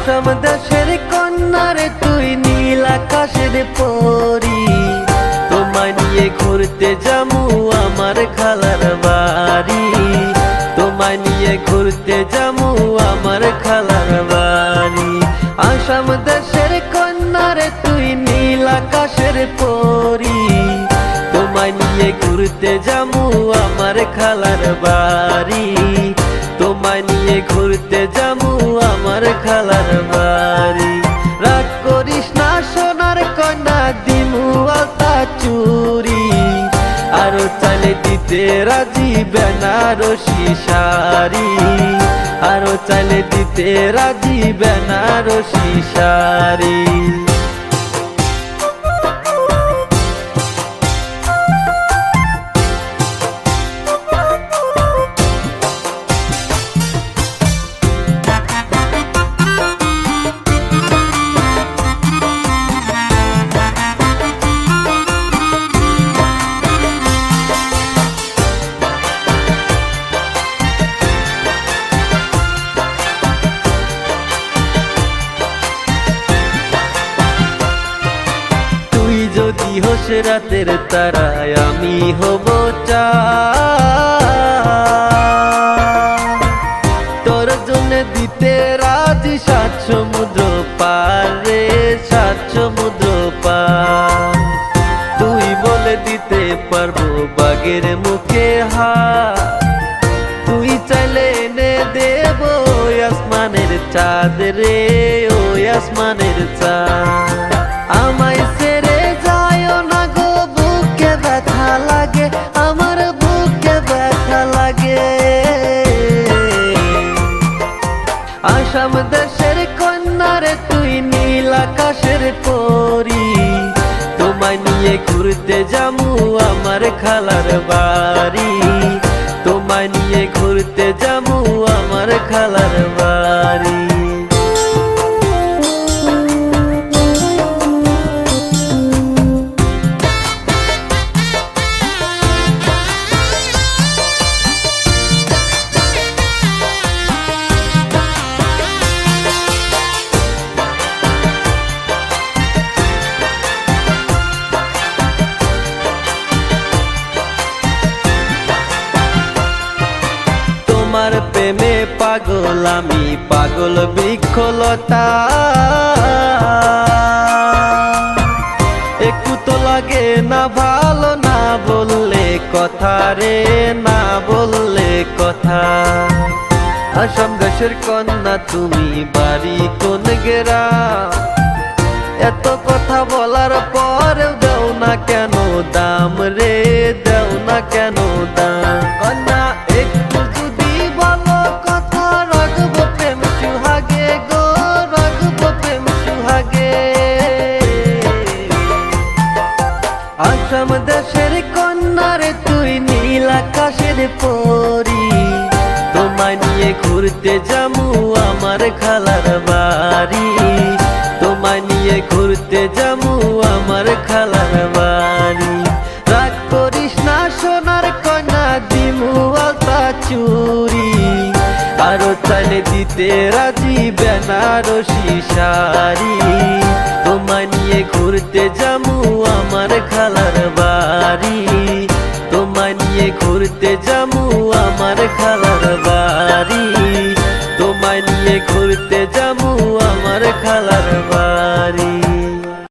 আসাম দেশের কন্যারে তুই নীল আকাশের পরি, তোমায় নিয়ে ঘুরতে যামু আমার খালার বাড়ি, তোমায় নিয়ে ঘুরতে যামু আমার খালার বাড়ি। আসাম দেশের কন্যারে তুই নীল আকাশের পরি, তোমায় নিয়ে ঘুরতে যামু আমার খালার বাড়ি, তোমায় নিয়ে ঘুরতে যামু আমার খালার বাড়ি। রাগ করিস না সোনার কন্যা, দিমু আলতা চুরি, আরো চাইলে দিতে রাজি বেনারসি শাড়ি, আরো চাইলে দিতে রাজি বেনারসি শাড়ি। যদি হোস রাতের তারায় আমি হব চাঁদ, তোর জন্য দিতে রাজি সাত সমুদ্র পার রে, সাত সমুদ্র পার। তুই বলে দিতে পারবো বাগের মুখে হাত, তুই চাইলে এনে দেব আসমানের চাঁদ রে, ও আসমানের চাঁদ। আমায় ছেড়ে যায়ও না গো, বুকে ব্যথা লাগে, আমার বুকে ব্যথা লাগে। আসাম দেশের কন্যারে তুই নীল আকাশের পরি, তোমায় নিয়ে ঘুরতে যামু আমার খালার বাড়ি, তোমায় নিয়ে ঘুরতে যামু আমার খালার বাড়ি। তোমার প্রেমে পাগল আমি, পাগল বৃক্ষলতা, একটু তো লাগে না ভালো, না বললে কথা রে, না বললে কথা। আসাম দেশের কন্যা তুমি, বাড়ি কোন গ্রাম, এত কথা বলার পরেও দেও না কেন দাম রে, দেও না কেন দাম। কন্যা একটু যদি বলো কথা, রাখবো প্রেম সুহাগে গো, রাখবো প্রেম সুহাগে। আসাম দেশের কন্যারে তুই নীল আকাশের পরি, তোমায় নিয়ে ঘুরতে যামু আমার খালার বাড়ি, তোমায় নিয়ে ঘুরতে যামু আমার খালার বাড়ি। রাগ করিস না সোনার কন্যা, দিমু আলতা চুরি, আরো চাইলে দিতে রাজি বেনারসি শাড়ি, তোমায় নিয়ে ঘুরতে যামু আমার খালার বাড়ি, তোমায় নিয়ে ঘুরতে যামু আমার খালার বাড়ি, তোমায় নিয়ে ঘুরতে যামু